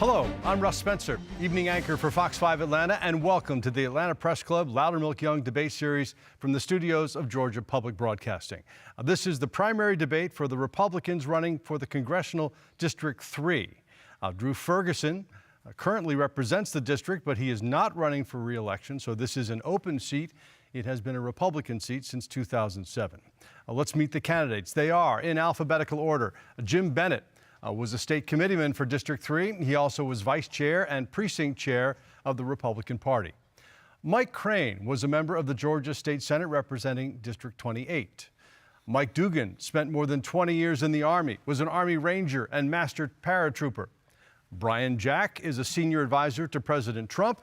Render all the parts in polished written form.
Hello, I'm Russ Spencer, evening anchor for Fox 5 Atlanta, and welcome to the Atlanta Press Club Loudermilk Young debate series from the studios of Georgia Public Broadcasting. This is the primary debate for the Republicans running for the Congressional District 3. Drew Ferguson currently represents the district, but he is not running for re-election, so this is an open seat. It has been a Republican seat since 2007. Let's meet the candidates. They are, in alphabetical order, Jim Bennett was a state committeeman for District 3. He also was vice chair and precinct chair of the Republican Party. Mike Crane was a member of the Georgia State Senate representing District 28. Mike Dugan spent more than 20 years in the Army, was an Army Ranger and master paratrooper. Brian Jack is a senior advisor to President Trump.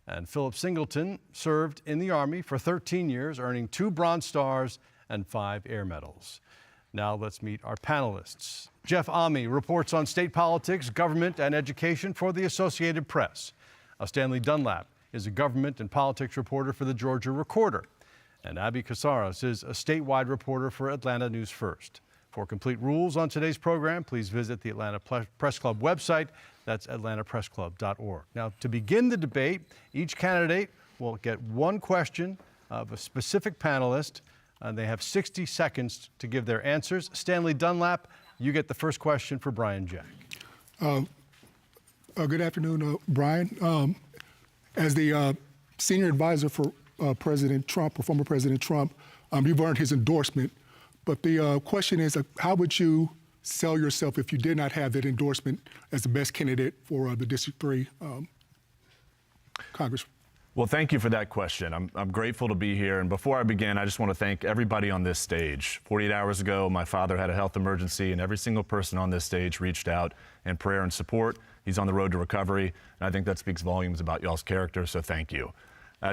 And Philip Singleton served in the Army for 13 years, earning 2 Bronze Stars and 5 Air Medals. Now let's meet our panelists. Jeff Ame reports on state politics, government, and education for the Associated Press. Stanley Dunlap is a government and politics reporter for the Georgia Recorder. And Abby Kousouris is a statewide reporter for Atlanta News First. For complete rules on today's program, please visit the Atlanta Press Club website. That's atlantapressclub.org. Now, to begin the debate, each candidate will get one question of a specific panelist, and they have 60 seconds to give their answers. Stanley Dunlap, you get the first question for Brian Jack. Good afternoon, Brian. As the senior advisor for President Trump, or former President Trump, you've earned his endorsement. But the question is, how would you sell yourself if you did not have that endorsement as the best candidate for the District 3 Congress? Well, thank you for that question. I'm grateful to be here. And before I begin, I just want to thank everybody on this stage. 48 hours ago, my father had a health emergency, and every single person on this stage reached out in prayer and support. He's on the road to recovery, and I think that speaks volumes about y'all's character, so thank you.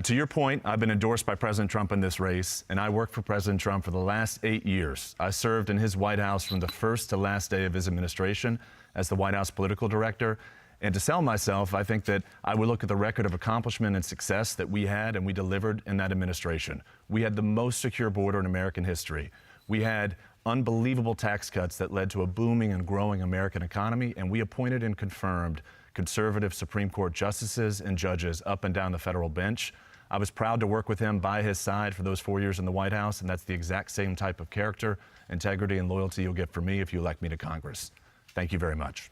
To your point, I've been endorsed by President Trump in this race, and I worked for President Trump for the last 8 years. I served in his White House from the first to last day of his administration as the White House political director. And to sell myself, I think that I would look at the record of accomplishment and success that we had and we delivered in that administration. We had the most secure border in American history. We had unbelievable tax cuts that led to a booming and growing American economy, and we appointed and confirmed conservative Supreme Court justices and judges up and down the federal bench. I was proud to work with him by his side for those 4 years in the White House, and that's the exact same type of character, integrity, and loyalty you'll get from me if you elect me to Congress. Thank you very much.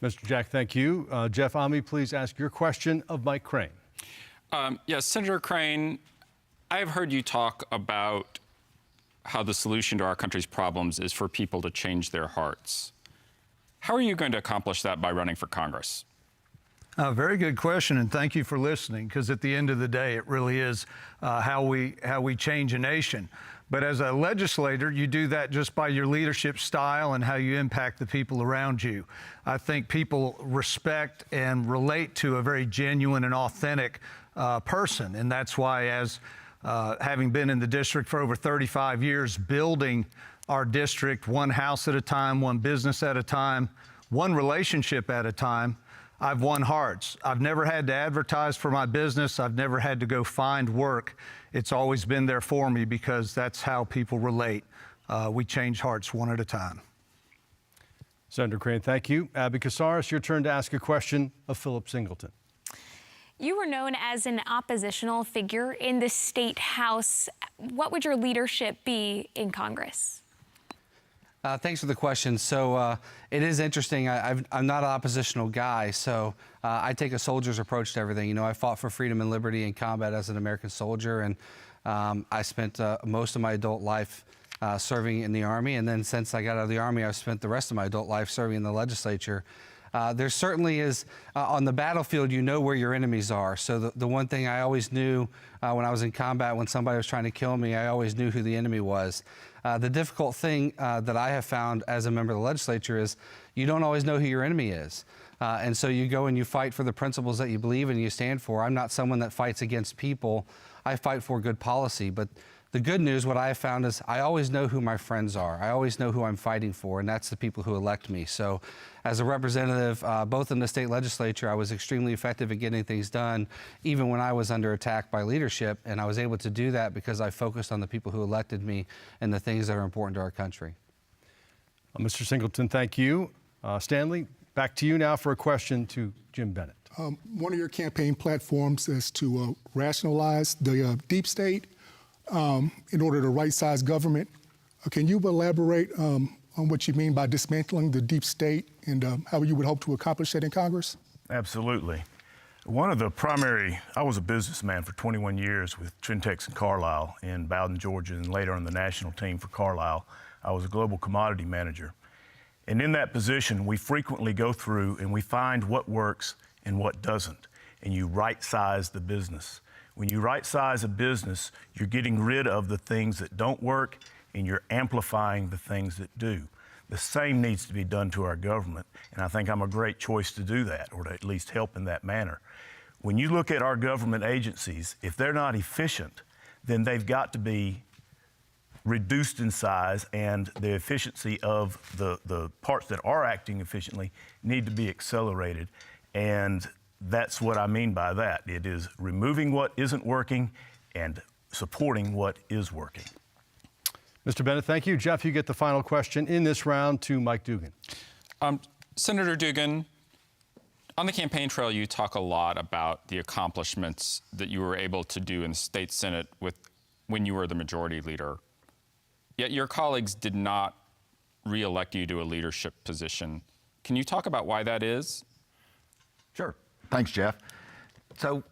Mr. Jack, thank you. Jeff Ame, please ask your question of Mike Crane. Yes, Senator Crane, I have heard you talk about how the solution to our country's problems is for people to change their hearts. How are you going to accomplish that by running for Congress? Very good question, and thank you for listening, because at the end of the day, it really is how we change a nation. But as a legislator, you do that just by your leadership style and how you impact the people around you. I think people respect and relate to a very genuine and authentic person, and that's why, as having been in the district for over 35 years, building our district one house at a time, one business at a time, one relationship at a time, I've won hearts. I've never had to advertise for my business. I've never had to go find work. It's always been there for me because that's how people relate. We change hearts one at a time. Senator Crane, thank you. Abby Kousouris, your turn to ask a question of Philip Singleton. You were known as an oppositional figure in the state house. What would your leadership be in Congress? Thanks for the question. So it is interesting. I'm not an oppositional guy, so I take a soldier's approach to everything. You know, I fought for freedom and liberty in combat as an American soldier, and I spent most of my adult life serving in the Army. And then since I got out of the Army, I've spent the rest of my adult life serving in the legislature. There certainly is, on the battlefield, you know where your enemies are. So the one thing I always knew when I was in combat, when somebody was trying to kill me, I always knew who the enemy was. The difficult thing that I have found as a member of the legislature is you don't always know who your enemy is. And so you go and you fight for the principles that you believe and you stand for. I'm not someone that fights against people. I fight for good policy. But the good news, what I have found is I always know who my friends are. I always know who I'm fighting for, and that's the people who elect me. So as a representative, both in the state legislature, I was extremely effective at getting things done, even when I was under attack by leadership. And I was able to do that because I focused on the people who elected me and the things that are important to our country. Mr. Singleton, thank you. Stanley, back to you now for a question to Jim Bennett. One of your campaign platforms is to rationalize the deep state in order to right-size government. Can you elaborate on what you mean by dismantling the deep state and how you would hope to accomplish that in Congress? Absolutely. One of the primary, I was a businessman for 21 years with Trintex and Carlisle in Bowden, Georgia, and later on the national team for Carlisle. I was a global commodity manager. And in that position, we frequently go through and we find what works and what doesn't. And you right-size the business. When you right-size a business, you're getting rid of the things that don't work and you're amplifying the things that do. The same needs to be done to our government, and I think I'm a great choice to do that, or to at least help in that manner. When you look at our government agencies, if they're not efficient, then they've got to be reduced in size, and the efficiency of the parts that are acting efficiently need to be accelerated. And that's what I mean by that. It is removing what isn't working and supporting what is working. Mr. Bennett, thank you. Jeff, you get the final question in this round to Mike Dugan. Senator Dugan, on the campaign trail, you talk a lot about the accomplishments that you were able to do in the state Senate when you were the majority leader. Yet your colleagues did not re-elect you to a leadership position. Can you talk about why that is? Sure. Thanks, Jeff. So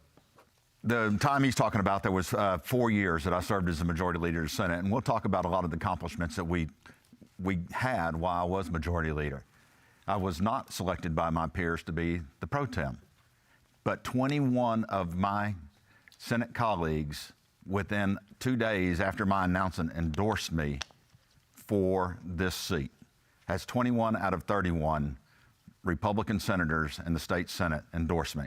the time he's talking about, there was 4 years that I served as the majority leader of the Senate, and we'll talk about a lot of the accomplishments that we had while I was majority leader. I was not selected by my peers to be the pro tem, but 21 of my Senate colleagues within 2 days after my announcement endorsed me for this seat. That's 21 out of 31 Republican senators in the state Senate endorsed me.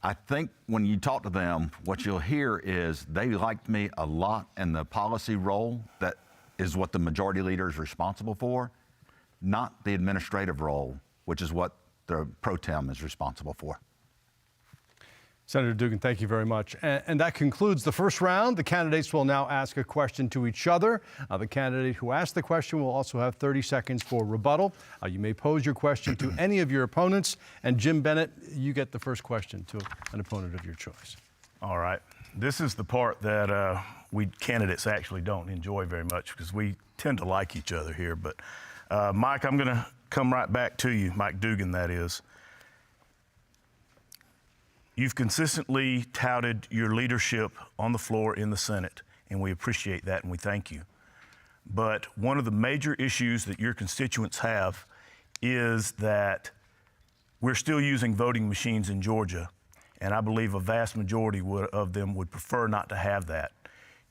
I think when you talk to them, what you'll hear is they liked me a lot in the policy role that is what the majority leader is responsible for, not the administrative role, which is what the pro tem is responsible for. Senator Dugan, thank you very much. And that concludes the first round. The candidates will now ask a question to each other. The candidate who asked the question will also have 30 seconds for rebuttal. You may pose your question to any of your opponents. And Jim Bennett, you get the first question to an opponent of your choice. All right. This is the part that we candidates actually don't enjoy very much because we tend to like each other here. But Mike, I'm going to come right back to you, Mike Dugan, that is. You've consistently touted your leadership on the floor in the Senate, and we appreciate that and we thank you. But one of the major issues that your constituents have is that we're still using voting machines in Georgia, and I believe a vast majority of them would prefer not to have that.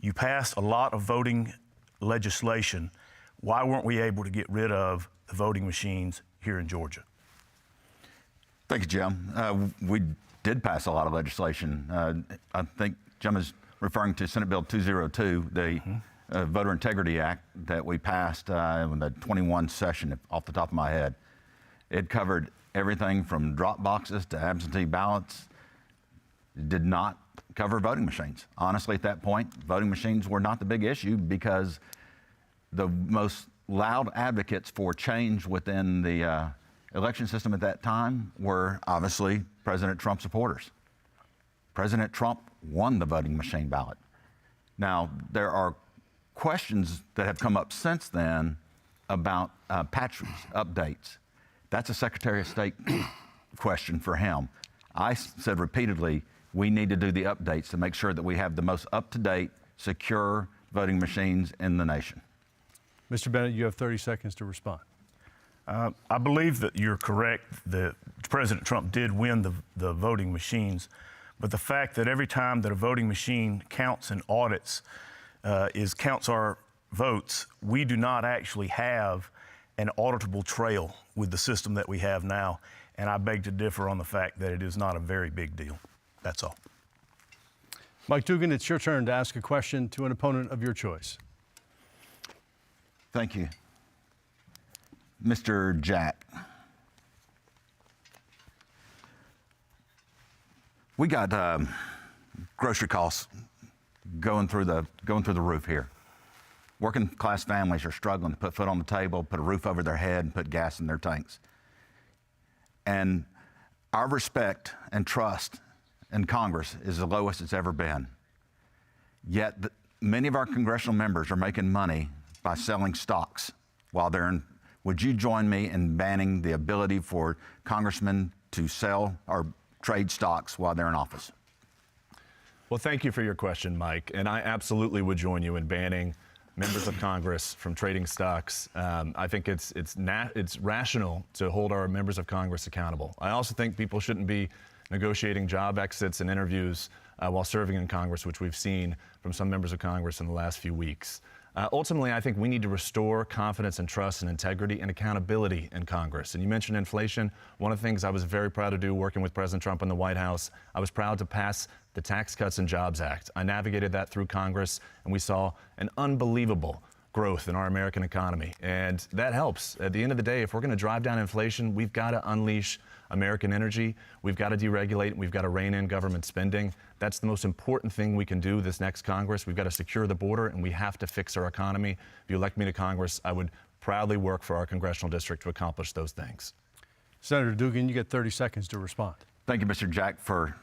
You passed a lot of voting legislation. Why weren't we able to get rid of the voting machines here in Georgia? Thank you, Jim. We did pass a lot of legislation. I think Jim is referring to Senate Bill 202, the Voter Integrity Act that we passed in the 21 session, off the top of my head. It covered everything from drop boxes to absentee ballots. It did not cover voting machines. Honestly, at that point, voting machines were not the big issue because the most loud advocates for change within the election system at that time were obviously President Trump supporters. President Trump won the voting machine ballot. Now, there are questions that have come up since then about patches, updates. That's a Secretary of State question for him. I said repeatedly, we need to do the updates to make sure that we have the most up-to-date, secure voting machines in the nation. Mr. Bennett, you have 30 seconds to respond. I believe that you're correct that President Trump did win the voting machines, but the fact that every time that a voting machine counts and audits counts our votes, we do not actually have an auditable trail with the system that we have now, and I beg to differ on the fact that it is not a very big deal. That's all. Mike Dugan, it's your turn to ask a question to an opponent of your choice. Thank you. Mr. Jack, we got grocery costs going through the roof here. Working class families are struggling to put food on the table, put a roof over their head, and put gas in their tanks. And our respect and trust in Congress is the lowest it's ever been. Yet many of our congressional members are making money by selling stocks while they're in. Would you join me in banning the ability for congressmen to sell or trade stocks while they're in office? Well, thank you for your question, Mike. And I absolutely would join you in banning members of Congress from trading stocks. I think it's rational to hold our members of Congress accountable. I also think people shouldn't be negotiating job exits and interviews while serving in Congress, which we've seen from some members of Congress in the last few weeks. Ultimately, I think we need to restore confidence and trust and integrity and accountability in Congress. And you mentioned inflation. One of the things I was very proud to do working with President Trump in the White House, I was proud to pass the Tax Cuts and Jobs Act. I navigated that through Congress, and we saw an unbelievable growth in our American economy. And that helps. At the end of the day, if we're going to drive down inflation, we've got to unleash American energy. We've got to deregulate. We've got to rein in government spending. That's the most important thing we can do this next Congress. We've got to secure the border, and we have to fix our economy. If you elect me to Congress, I would proudly work for our congressional district to accomplish those things. Senator Dugan, you get 30 seconds to respond. Thank you, Mr. Jack, for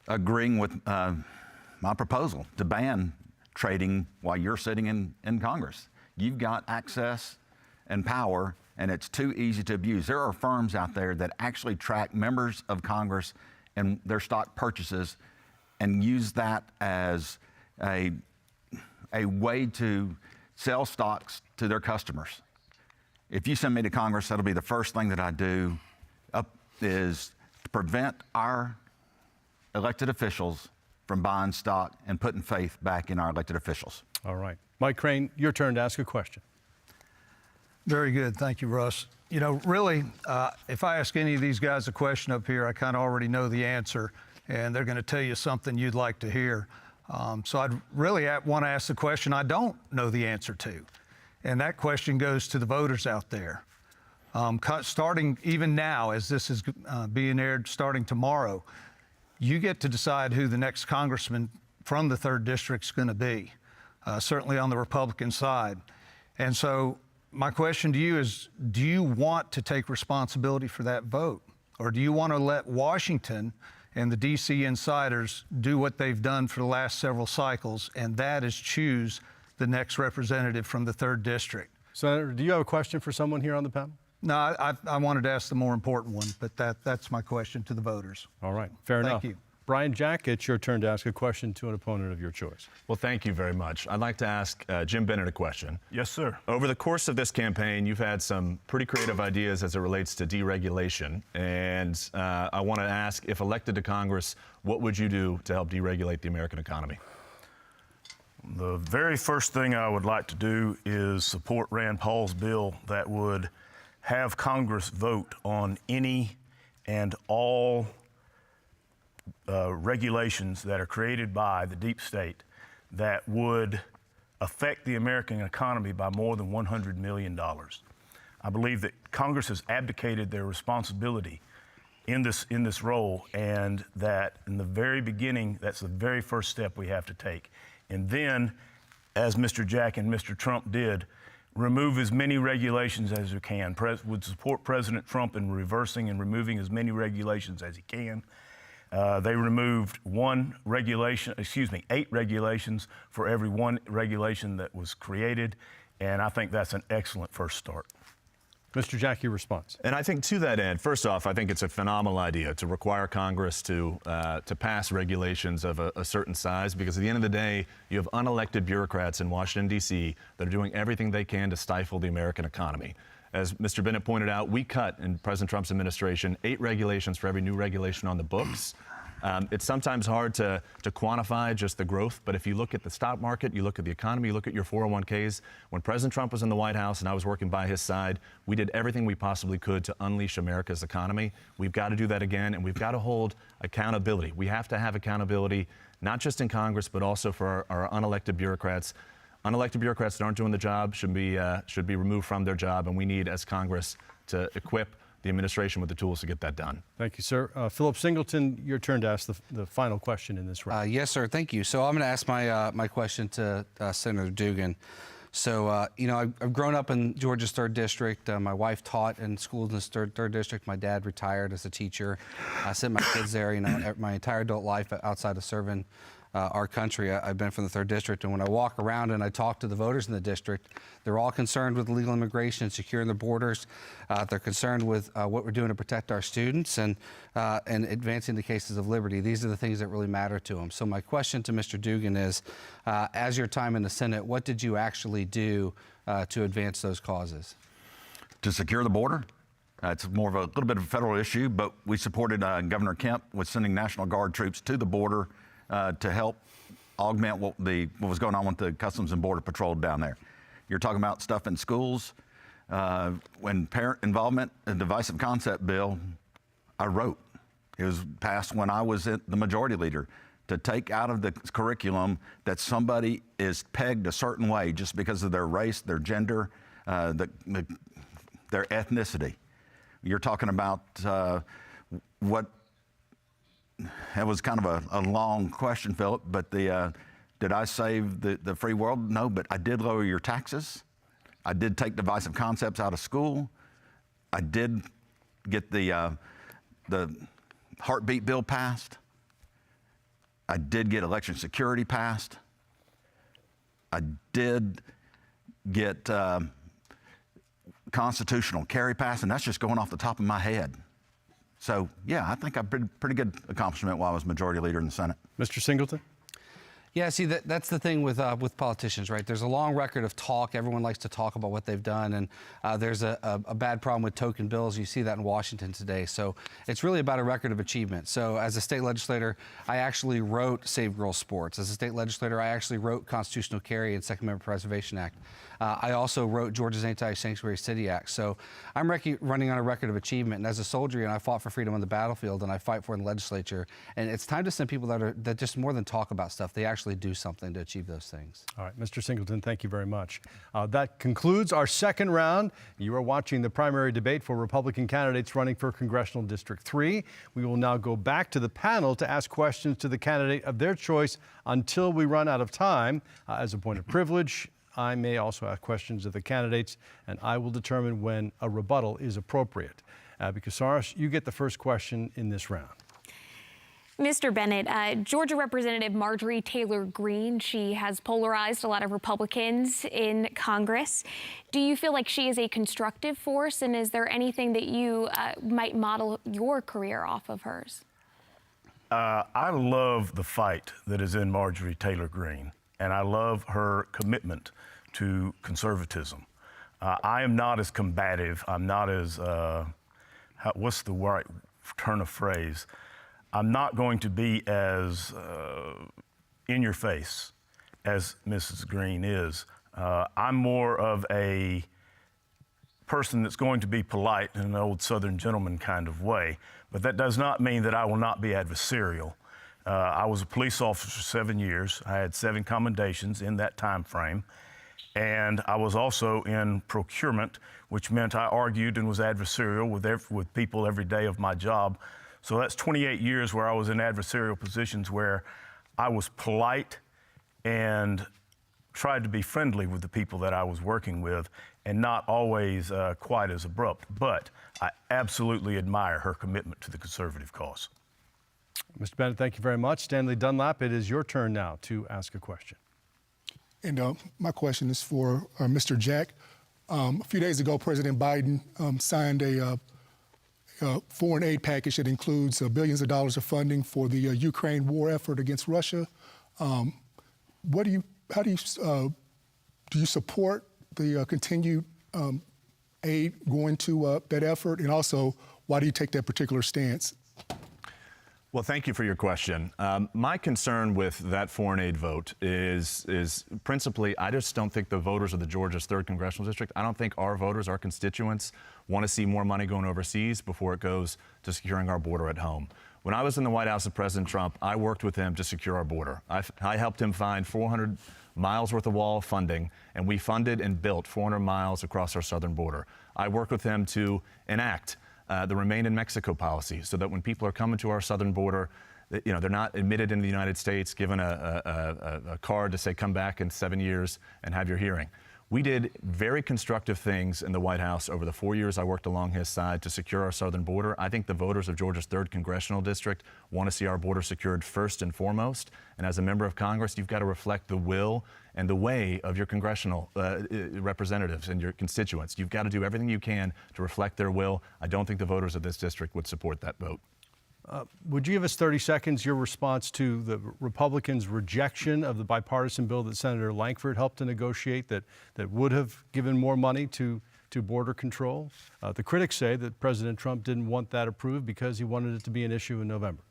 agreeing with my proposal to ban trading while you're sitting in Congress. You've got access and power, and it's too easy to abuse. There are firms out there that actually track members of Congress and their stock purchases and use that as a way to sell stocks to their customers. If you send me to Congress, that'll be the first thing that I do is to prevent our elected officials from buying stock and putting faith back in our elected officials. All right. Mike Crane, your turn to ask a question. Very good. Thank you, Russ. You know, really, if I ask any of these guys a question up here, I kind of already know the answer, and they're going to tell you something you'd like to hear. So I'd really want to ask the question I don't know the answer to. And that question goes to the voters out there. Starting even now, as this is being aired starting tomorrow, you get to decide who the next congressman from the 3rd District is going to be, certainly on the Republican side. And so my question to you is, do you want to take responsibility for that vote? Or do you want to let Washington and the D.C. insiders do what they've done for the last several cycles, and that is choose the next representative from the 3rd District? Senator, do you have a question for someone here on the panel? No, I wanted to ask the more important one, but that's my question to the voters. All right, fair enough. Thank you. Brian Jack, it's your turn to ask a question to an opponent of your choice. Well, thank you very much. I'd like to ask Jim Bennett a question. Yes, sir. Over the course of this campaign, you've had some pretty creative ideas as it relates to deregulation. And I want to ask, if elected to Congress, what would you do to help deregulate the American economy? The very first thing I would like to do is support Rand Paul's bill that would have Congress vote on any and all regulations that are created by the deep state that would affect the American economy by more than $100 million. I believe that Congress has abdicated their responsibility in this role, and that in the very beginning, that's the very first step we have to take. And then, as Mr. Jack and Mr. Trump did, remove as many regulations as we can. Would support President Trump in reversing and removing as many regulations as he can. They removed 8 regulations for every one regulation that was created, and I think that's an excellent first start. Mr. Jack, your response. And I think to that end, first off, I think it's a phenomenal idea to require Congress to pass regulations of a certain size, because at the end of the day, you have unelected bureaucrats in Washington, D.C. that are doing everything they can to stifle the American economy. As Mr. Bennett pointed out, we cut in President Trump's administration 8 regulations for every new regulation on the books. It's sometimes hard to quantify just the growth, but if you look at the stock market, you look at the economy, you look at your 401ks, when President Trump was in the White House and I was working by his side, we did everything we possibly could to unleash America's economy. We've got to do that again, and we've got to hold accountability. We have to have accountability, not just in Congress, but also for our unelected bureaucrats. Unelected bureaucrats that aren't doing the job should be removed from their job, and we need, as Congress, to equip the administration with the tools to get that done. Thank you, sir. Philip Singleton, your turn to ask the final question in this round. Yes, sir. Thank you. So I'm going to ask my question to Senator Dugan. So, you know, I've grown up in Georgia's 3rd District. My wife taught in schools in the 3rd District. My dad retired as a teacher. I sent my kids there, you know, my entire adult life outside of serving our country. I've been from the 3rd District, and when I walk around and I talk to the voters in the district, they're all concerned with illegal immigration and securing the borders. They're concerned with what we're doing to protect our students and advancing the cases of liberty. These are the things that really matter to them. So my question to Mr. Dugan is, as your time in the Senate, what did you actually do to advance those causes? To secure the border. It's more of a little bit of a federal issue, but we supported Governor Kemp with sending National Guard troops to the border to help augment what was going on with the Customs and Border Patrol down there. You're talking about stuff in schools. When parent involvement, a divisive concept bill, I wrote. It was passed when I was the majority leader, to take out of the curriculum that somebody is pegged a certain way just because of their race, their gender, their ethnicity. You're talking about what. That was kind of a long question, Philip, but did I save the free world? No, but I did lower your taxes. I did take divisive concepts out of school. I did get the heartbeat bill passed. I did get election security passed. I did get constitutional carry passed, and that's just going off the top of my head. So, yeah, I think I did pretty good accomplishment while I was majority leader in the Senate. Mr. Singleton? Yeah, see, that's the thing with politicians, right? There's a long record of talk. Everyone likes to talk about what they've done, and there's a bad problem with token bills. You see that in Washington today. So it's really about a record of achievement. So as a state legislator, I actually wrote Save Girls Sports. As a state legislator, I actually wrote Constitutional Carry and Second Amendment Preservation Act. I also wrote Georgia's Anti-Sanctuary City Act. So I'm running on a record of achievement. And as a soldier, and I fought for freedom on the battlefield, and I fight for it in the legislature. And it's time to send people that just more than talk about stuff. They actually do something to achieve those things. All right, Mr. Singleton, thank you very much. That concludes our second round. You are watching the primary debate for Republican candidates running for Congressional District 3. We will now go back to the panel to ask questions to the candidate of their choice until we run out of time. As a point of privilege, I may also ask questions of the candidates, and I will determine when a rebuttal is appropriate. Kousouris, you get the first question in this round. Mr. Bennett, Georgia Representative Marjorie Taylor Greene, she has polarized a lot of Republicans in Congress. Do you feel like she is a constructive force, and is there anything that you might model your career off of hers? I love the fight that is in Marjorie Taylor Greene, and I love her commitment to conservatism. I am not as combative. I'm not as, what's the right turn of phrase? I'm not going to be as in your face as Mrs. Greene is. I'm more of a person that's going to be polite in an old Southern gentleman kind of way, but that does not mean that I will not be adversarial. I was a police officer for 7 years. I had 7 commendations in that time frame. And I was also in procurement, which meant I argued and was adversarial with people every day of my job. So that's 28 years where I was in adversarial positions where I was polite and tried to be friendly with the people that I was working with and not always quite as abrupt. But I absolutely admire her commitment to the conservative cause. Mr. Bennett, thank you very much. Stanley Dunlap, it is your turn now to ask a question. And my question is for Mr. Jack. A few days ago, President Biden signed a foreign aid package that includes billions of dollars of funding for the Ukraine war effort against Russia. How do you support the continued aid going to that effort? And also, why do you take that particular stance? Well, thank you for your question. My concern with that foreign aid vote is principally, I just don't think the voters of the Georgia's 3rd Congressional District, I don't think our voters, our constituents, want to see more money going overseas before it goes to securing our border at home. When I was in the White House with President Trump, I worked with him to secure our border. I helped him find 400 miles worth of wall funding, and we funded and built 400 miles across our southern border. I worked with him to enact the Remain in Mexico policy, so that when people are coming to our southern border, you know, they're not admitted into the United States, given a card to say come back in 7 years and have your hearing. We did very constructive things in the White House over the 4 years I worked along his side to secure our southern border. I think the voters of Georgia's 3rd Congressional District want to see our border secured first and foremost. And as a member of Congress, you've got to reflect the will and the way of your congressional representatives and your constituents. You've got to do everything you can to reflect their will. I don't think the voters of this district would support that vote. Would you give us 30 seconds, your response to the Republicans' rejection of the bipartisan bill that Senator Lankford helped to negotiate that would have given more money to border control? The critics say that President Trump didn't want that approved because he wanted it to be an issue in November.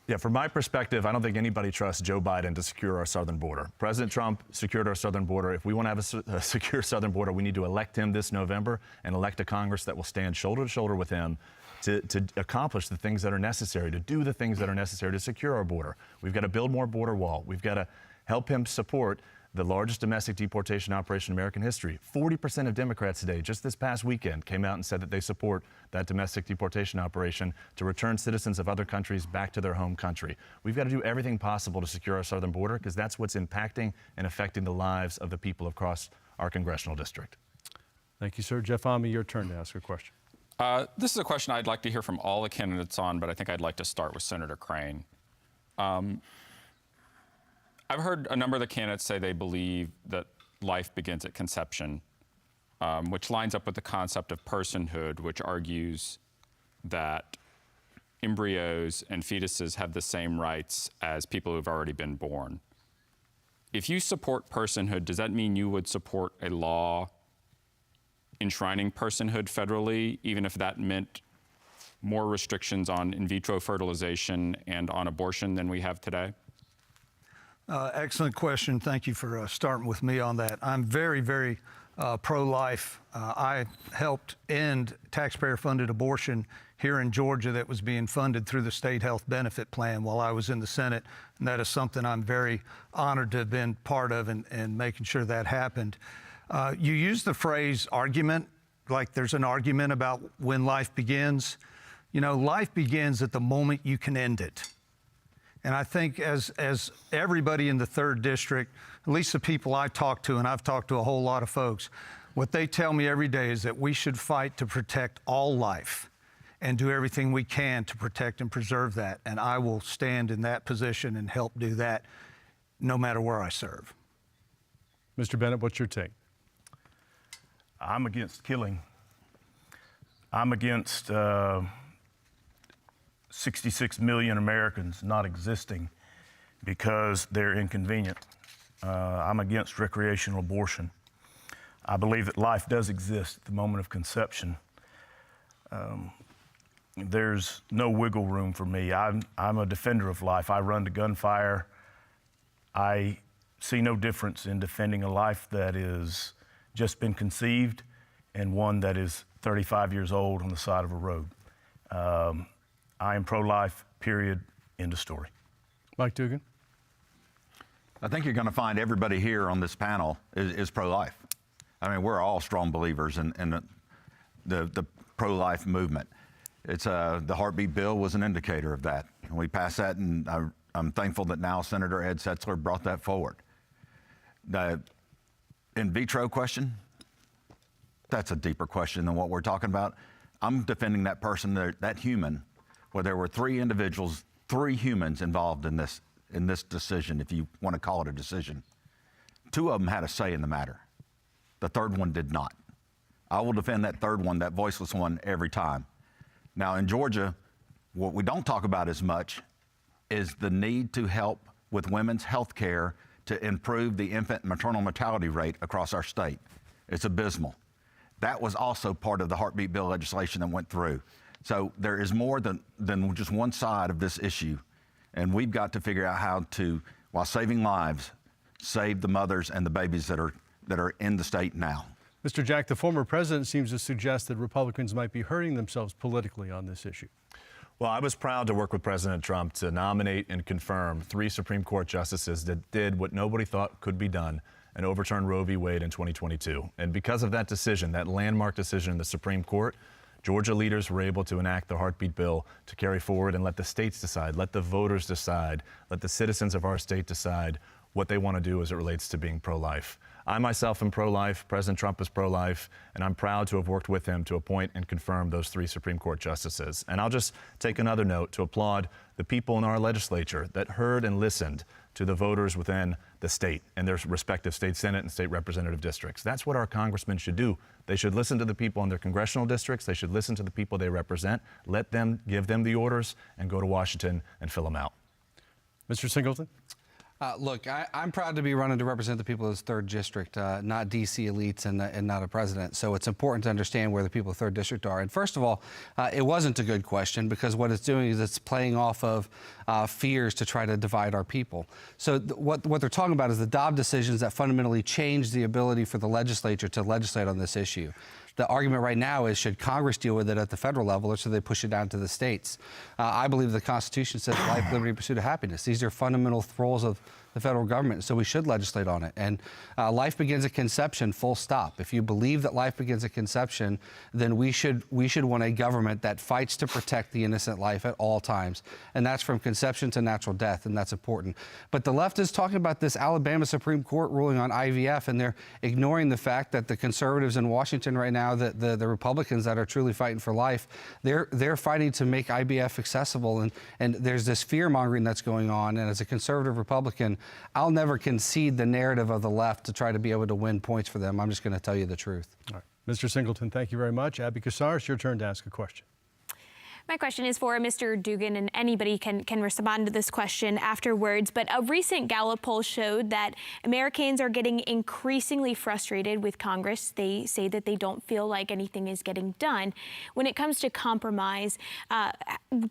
Yeah, from my perspective, I don't think anybody trusts Joe Biden to secure our southern border. President Trump secured our southern border. If we want to have a secure southern border, we need to elect him this November and elect a Congress that will stand shoulder to shoulder with him to accomplish the things that are necessary, to do the things that are necessary to secure our border. We've got to build more border wall. We've got to help him support the largest domestic deportation operation in American history. 40% of Democrats today, just this past weekend, came out and said that they support that domestic deportation operation to return citizens of other countries back to their home country. We've got to do everything possible to secure our southern border because that's what's impacting and affecting the lives of the people across our congressional district. Thank you, sir. Jeff Ame, your turn to ask a question. This is a question I'd like to hear from all the candidates on, but I think I'd like to start with Senator Crane. I've heard a number of the candidates say they believe that life begins at conception, which lines up with the concept of personhood, which argues that embryos and fetuses have the same rights as people who've already been born. If you support personhood, does that mean you would support a law enshrining personhood federally, even if that meant more restrictions on in vitro fertilization and on abortion than we have today? Excellent question. Thank you for starting with me on that. I'm very, very pro-life. I helped end taxpayer-funded abortion here in Georgia that was being funded through the state health benefit plan while I was in the Senate, and that is something I'm very honored to have been part of and making sure that happened. You use the phrase argument, like there's an argument about when life begins. You know, life begins at the moment you can end it. And I think as everybody in the 3rd District, at least the people I talk to, and I've talked to a whole lot of folks, what they tell me every day is that we should fight to protect all life and do everything we can to protect and preserve that. And I will stand in that position and help do that no matter where I serve. Mr. Bennett, what's your take? I'm against killing. I'm against 66 million Americans not existing because they're inconvenient. I'm against recreational abortion. I believe that life does exist at the moment of conception. There's no wiggle room for me. I'm a defender of life. I run to gunfire. I see no difference in defending a life that is just been conceived and one that is 35 years old on the side of a road. I am pro-life, period, end of story. Mike Dugan? I think you're going to find everybody here on this panel is pro-life. I mean, we're all strong believers in the pro-life movement. It's the heartbeat bill was an indicator of that. And we passed that, and I'm thankful that now Senator Ed Setzler brought that forward. The in vitro question, that's a deeper question than what we're talking about. I'm defending that person, that human, where there were 3 individuals, 3 humans involved in this decision, if you want to call it a decision. 2 of them had a say in the matter. The 3rd one did not. I will defend that 3rd one, that voiceless one, every time. Now, in Georgia, what we don't talk about as much is the need to help with women's health care to improve the infant and maternal mortality rate across our state. It's abysmal. That was also part of the heartbeat bill legislation that went through. So there is more than just one side of this issue. And we've got to figure out how to, while saving lives, save the mothers and the babies that are in the state now. Mr. Jack, the former president seems to suggest that Republicans might be hurting themselves politically on this issue. Well, I was proud to work with President Trump to nominate and confirm 3 Supreme Court justices that did what nobody thought could be done and overturn Roe v. Wade in 2022. And because of that decision, that landmark decision in the Supreme Court, Georgia leaders were able to enact the heartbeat bill to carry forward and let the states decide, let the voters decide, let the citizens of our state decide what they want to do as it relates to being pro-life. I myself am pro-life, President Trump is pro-life, and I'm proud to have worked with him to appoint and confirm those 3 Supreme Court justices. And I'll just take another note to applaud the people in our legislature that heard and listened to the voters within the state and their respective state Senate and state representative districts. That's what our congressmen should do. They should listen to the people in their congressional districts. They should listen to the people they represent. Let them give them the orders and go to Washington and fill them out. Mr. Singleton? Look, I'm proud to be running to represent the people of this 3rd district, not D.C. elites and not a president. So it's important to understand where the people of 3rd district are. And first of all, it wasn't a good question because what it's doing is it's playing off of fears to try to divide our people. So what they're talking about is the Dobbs decisions that fundamentally change the ability for the legislature to legislate on this issue. The argument right now is, should Congress deal with it at the federal level or should they push it down to the states? I believe the Constitution says life, liberty, pursuit of happiness. These are fundamental roles of the federal government, so we should legislate on it. And life begins at conception, full stop. If you believe that life begins at conception, then we should want a government that fights to protect the innocent life at all times. And that's from conception to natural death, and that's important. But the left is talking about this Alabama Supreme Court ruling on IVF, and they're ignoring the fact that the conservatives in Washington right now, the Republicans that are truly fighting for life, they're fighting to make IVF accessible. And there's this fear-mongering that's going on. And as a conservative Republican, I'll never concede the narrative of the left to try to be able to win points for them. I'm just going to tell you the truth. All right. Mr. Singleton, thank you very much. Abby Kousouris, your turn to ask a question. My question is for Mr. Dugan, and anybody can respond to this question afterwards. But a recent Gallup poll showed that Americans are getting increasingly frustrated with Congress. They say that they don't feel like anything is getting done. When it comes to compromise,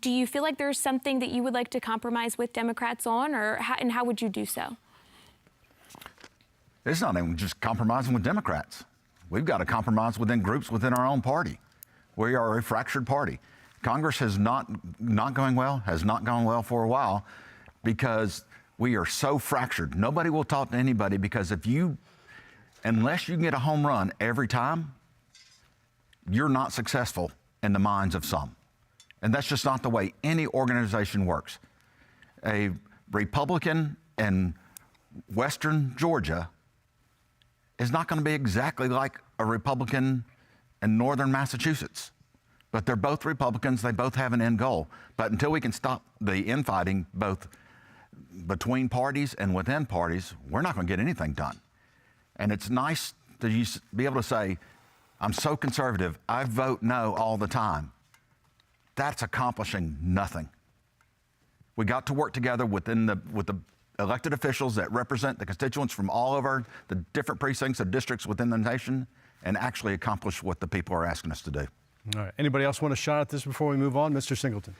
do you feel like there's something that you would like to compromise with Democrats on, or how would you do so? It's not even just compromising with Democrats. We've got to compromise within groups within our own party. We are a fractured party. Congress has not gone well for a while because we are so fractured. Nobody will talk to anybody because unless you can get a home run every time, you're not successful in the minds of some. And that's just not the way any organization works. A Republican in Western Georgia is not going to be exactly like a Republican in Northern Massachusetts. But they're both Republicans. They both have an end goal. But until we can stop the infighting, both between parties and within parties, we're not going to get anything done. And it's nice to be able to say, I'm so conservative, I vote no all the time. That's accomplishing nothing. We got to work together with the elected officials that represent the constituents from all over the different precincts of districts within the nation and actually accomplish what the people are asking us to do. All right. Anybody else want a shot at this before we move on? Mr. Singleton.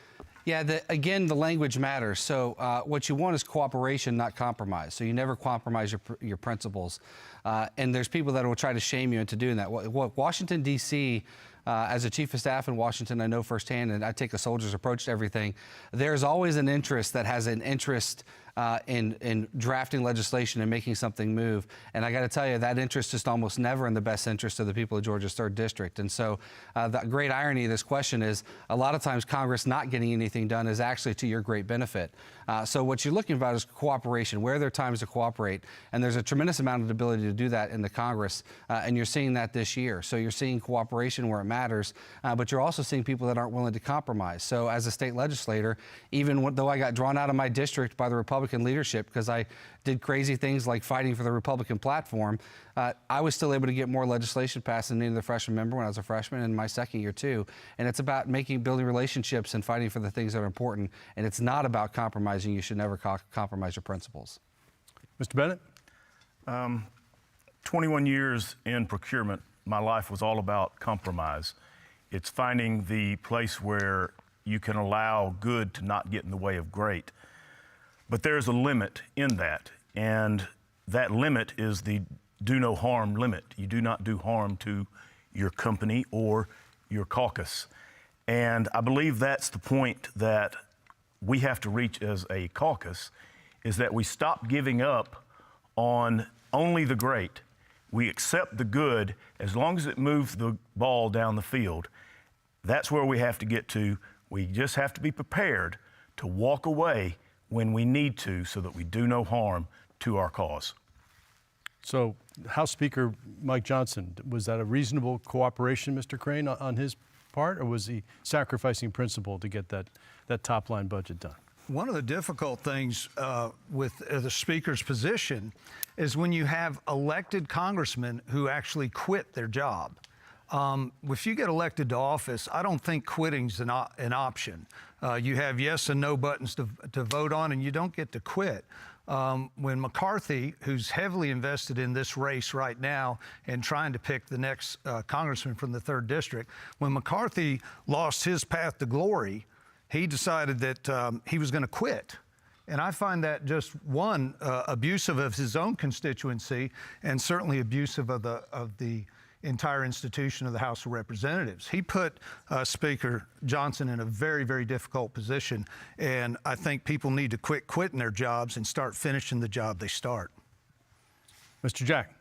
Yeah, again, the language matters. So what you want is cooperation, not compromise. So you never compromise your principles. And there's people that will try to shame you into doing that. Washington, D.C., as a chief of staff in Washington, I know firsthand, and I take a soldier's approach to everything, there's always an interest that has an interest in drafting legislation and making something move. And I got to tell you, that interest is almost never in the best interest of the people of Georgia's 3rd District. And so the great irony of this question is a lot of times Congress not getting anything done is actually to your great benefit. So what you're looking about is cooperation, where there are times to cooperate. And there's a tremendous amount of ability to do that in the Congress. And you're seeing that this year. So you're seeing cooperation where it matters, but you're also seeing people that aren't willing to compromise. So as a state legislator, even though I got drawn out of my district by the Republican leadership because I did crazy things like fighting for the Republican platform, I was still able to get more legislation passed than any other freshman member when I was a freshman in my second year too. And it's about building relationships and fighting for the things that are important. And it's not about compromising. You should never compromise your principles. Mr. Bennett? 21 years in procurement, my life was all about compromise. It's finding the place where you can allow good to not get in the way of great. But there's a limit in that, and that limit is the do no harm limit. You do not do harm to your company or your caucus. And I believe that's the point that we have to reach as a caucus, is that we stop giving up on only the great. We accept the good as long as it moves the ball down the field. That's where we have to get to. We just have to be prepared to walk away when we need to so that we do no harm to our cause. So House Speaker Mike Johnson, was that a reasonable cooperation, Mr. Crane, on his part, or was he sacrificing principle to get that top line budget done? One of the difficult things with the Speaker's position is when you have elected congressmen who actually quit their job. If you get elected to office, I don't think quitting's an option. You have yes and no buttons to vote on, and you don't get to quit. When McCarthy, who's heavily invested in this race right now and trying to pick the next congressman from the 3rd District, when McCarthy lost his path to glory, he decided that he was going to quit. And I find that just, one, abusive of his own constituency and certainly abusive of the entire institution of the House of Representatives. He put Speaker Johnson in a very, very difficult position, and I think people need to quit quitting their jobs and start finishing the job they start. Mr. Jack.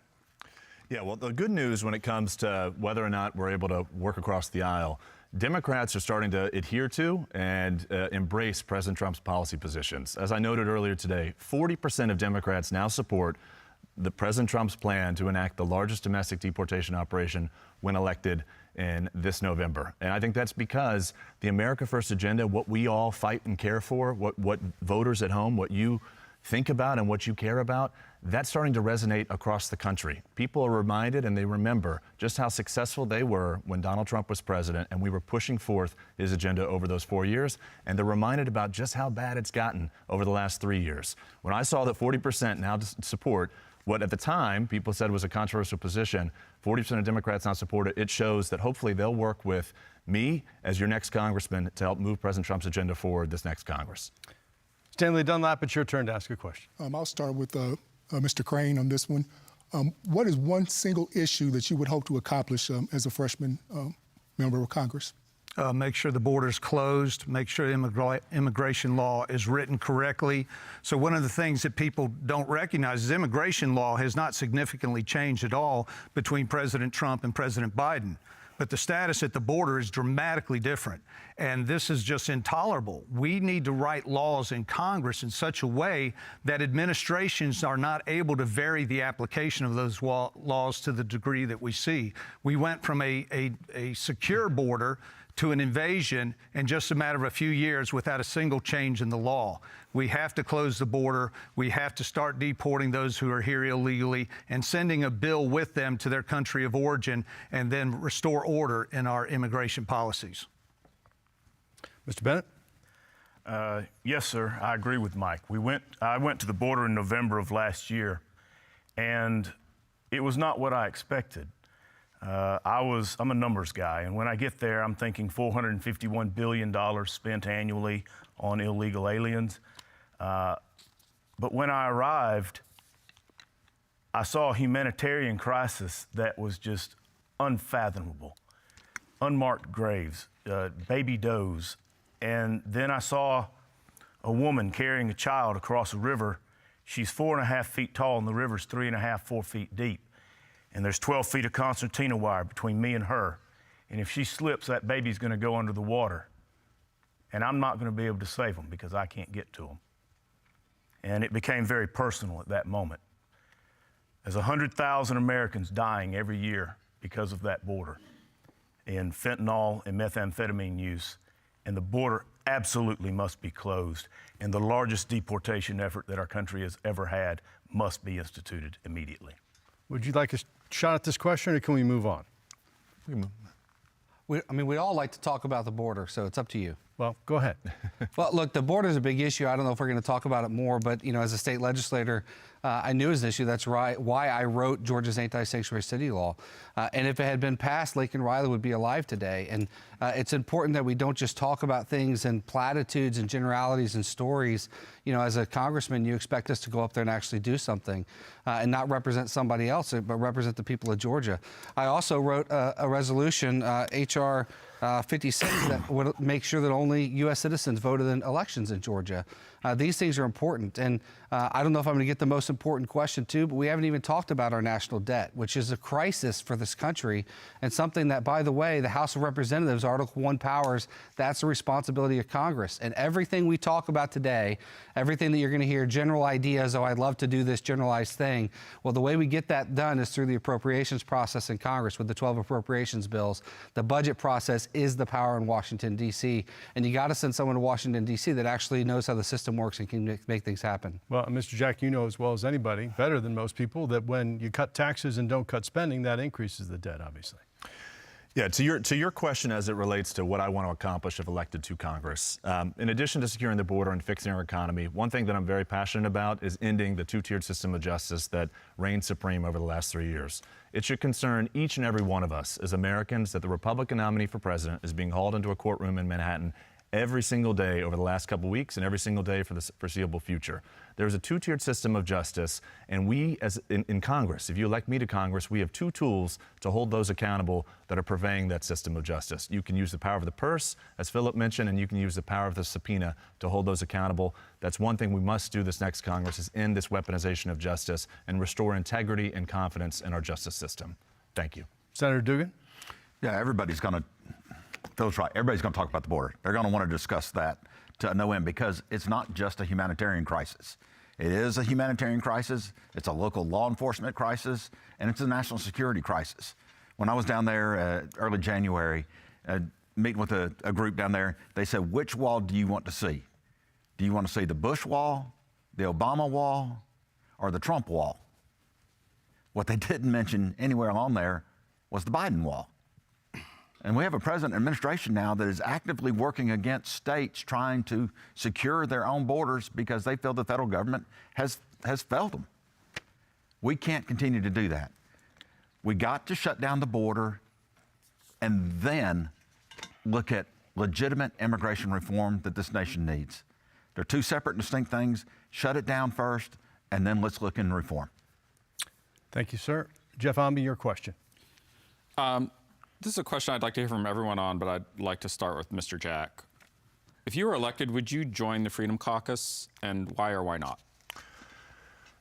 Yeah, well, the good news when it comes to whether or not we're able to work across the aisle, Democrats are starting to adhere to and embrace President Trump's policy positions. As I noted earlier today, 40% of Democrats now support President Trump's plan to enact the largest domestic deportation operation when elected in this November. And I think that's because the America First agenda, what we all fight and care for, what voters at home, what you think about and what you care about, that's starting to resonate across the country. People are reminded and they remember just how successful they were when Donald Trump was president and we were pushing forth his agenda over those 4 years. And they're reminded about just how bad it's gotten over the last 3 years. When I saw that 40% now support what at the time people said was a controversial position, 40% of Democrats now support it, it shows that hopefully they'll work with me as your next congressman to help move President Trump's agenda forward this next Congress. Stanley Dunlap, it's your turn to ask a question. I'll start with Mr. Crane on this one. What is one single issue that you would hope to accomplish as a freshman member of Congress? Make sure the border's closed, make sure immigration law is written correctly. So one of the things that people don't recognize is immigration law has not significantly changed at all between President Trump and President Biden. But the status at the border is dramatically different. And this is just intolerable. We need to write laws in Congress in such a way that administrations are not able to vary the application of those laws to the degree that we see. We went from a secure border to an invasion in just a matter of a few years without a single change in the law. We have to close the border. We have to start deporting those who are here illegally and sending a bill with them to their country of origin and then restore order in our immigration policies. Mr. Bennett? Yes, sir. I agree with Mike. I went to the border in November of last year, and it was not what I expected. I'm a numbers guy, and when I get there, I'm thinking $451 billion spent annually on illegal aliens. But when I arrived, I saw a humanitarian crisis that was just unfathomable. Unmarked graves, baby does, and then I saw a woman carrying a child across a river. She's 4.5 feet tall, and the river's 3.5, 4 feet deep. And there's 12 feet of concertina wire between me and her. And if she slips, that baby's going to go under the water. And I'm not going to be able to save them because I can't get to them. And it became very personal at that moment. There's 100,000 Americans dying every year because of that border in fentanyl and methamphetamine use. And the border absolutely must be closed. And the largest deportation effort that our country has ever had must be instituted immediately. Would you like a shot at this question, or can we move on? We all like to talk about the border, so it's up to you. Well, go ahead. Well, look, the border is a big issue. I don't know if we're going to talk about it more, but, you know, as a state legislator, I knew it was an issue. That's why I wrote Georgia's anti-sanctuary city law. And if it had been passed, Laken Riley would be alive today. And it's important that we don't just talk about things in platitudes and generalities and stories. You know, as a congressman, you expect us to go up there and actually do something and not represent somebody else, but represent the people of Georgia. I also wrote a resolution, H.R. 56, that would make sure that only U.S. citizens voted in elections in Georgia. These things are important. And I don't know if I'm going to get the most important question too, but we haven't even talked about our national debt, which is a crisis for this country and something that, by the way, the House of Representatives, Article 1 powers, that's the responsibility of Congress. And everything we talk about today, everything that you're going to hear, general ideas, oh, I'd love to do this generalized thing. Well, the way we get that done is through the appropriations process in Congress with the 12 appropriations bills. The budget process is the power in Washington, D.C. And you got to send someone to Washington, D.C. that actually knows how the system works and can make things happen. Well, Mr. Jack, you know as well as anybody, better than most people, that when you cut taxes and don't cut spending, that increases the debt, obviously. Yeah, to your question as it relates to what I want to accomplish if elected to Congress, in addition to securing the border and fixing our economy, one thing that I'm very passionate about is ending the two-tiered system of justice that reigned supreme over the last 3 years. It should concern each and every one of us as Americans that the Republican nominee for president is being hauled into a courtroom in Manhattan every single day over the last couple of weeks and every single day for the foreseeable future. There's a two-tiered system of justice, and we, as in Congress, if you elect me to Congress, we have two tools to hold those accountable that are purveying that system of justice. You can use the power of the purse, as Philip mentioned, and you can use the power of the subpoena to hold those accountable. That's one thing we must do this next Congress, is end this weaponization of justice and restore integrity and confidence in our justice system. Thank you. Senator Dugan? Yeah, everybody's going to, Phil's right, everybody's going to talk about the border. They're going to want to discuss that to no end because it's not just a humanitarian crisis. It is a humanitarian crisis, it's a local law enforcement crisis, and it's a national security crisis. When I was down there early January, meeting with a group down there, they said, which wall do you want to see? Do you want to see the Bush wall, the Obama wall, or the Trump wall? What they didn't mention anywhere along there was the Biden wall. And we have a president and administration now that is actively working against states trying to secure their own borders because they feel the federal government has failed them. We can't continue to do that. We got to shut down the border and then look at legitimate immigration reform that this nation needs. They're two separate and distinct things. Shut it down first, and then let's look into reform. Thank you, sir. Jeff Omby, your question. This is a question I'd like to hear from everyone on, but I'd like to start with Mr. Jack. If you were elected, would you join the Freedom Caucus, and why or why not?